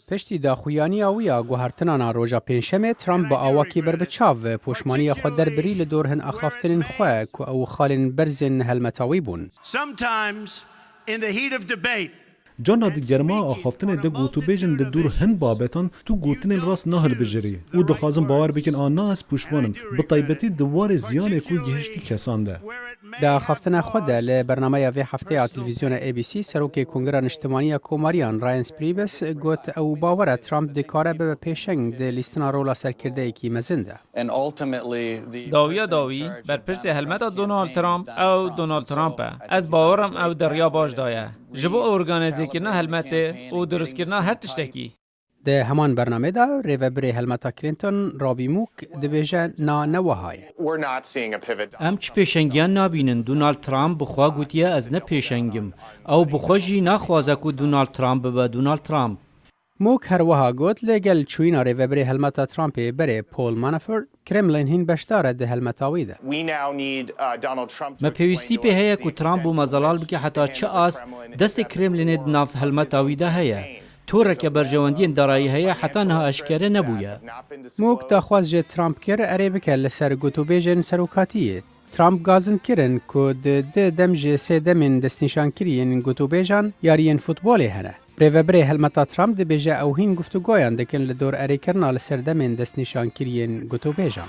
پشتی داخویانی آویا گوهرتنانا روژا پنجشنبه ترامپ با آواکی بربچاو پشمانی خود دربری لدور هن اخافتن خواه که او خالن برزن هلمتاوی بون. جانا دی گرما آخافتن ده گوتو بیجن ده دور هند بابتان تو گوتن راست نهل بجری او دخوازم باور بکن آنا از پشمانم بطایبتی دوار زیانه کو گهشتی کسانده. دا خافتن خود لبرنامه وی هفته تلویزیون ABC سروک کنگره اجتماعی کوماریان راین سپریبس گوت او باور ترامپ دکاره به پیشنگ ده لیستنا رولا سرکرده ایکی مزنده. داوی بر پرس هلمت دونالد ترامپ او دونالد ترامپ از باورم او دریا باش دایه. جبو ارگانیزه کردن هلمته او درست کردن هر تشتکی. ده همان برنامه دا ریوبری هلمتا کلینتون رابی موک دبیجه نا نوهای. ام چه پیشنگیان نابینن دونالد ترامپ بخوا گوتیه از نه پیشنگم او بخوا جی نخوازه که دونالد ترامپ به دونالد ترامپ. موک هر وها گوت لگل چوینا ریوبری هلمتا ترامپی بره پول مانافورت کرملین هین بشتاره ده هلمتاوی ده. ما پیوستی به هیا که ترامپ و مزالال بکه حتی چه است دست کرملین دناف هلمتاوی ده هیا. طوره که برجواندی دارایی هیا حتی نه اشکره نبویه. موک داخواز جه ترامپ کر اره بکه لسر گوتو بیجن سروکاتیه. ترامپ گازن کرن که ده دمج سه دمین دستنشان کرین گوتو بیجان یارین فوتبالی هنه. ریوبری هلمتا ترامپ ده بیجه او هین گفتگویان دکن لدور اره کرنا لسر دمین دستنشان کرین گوتو بیجان.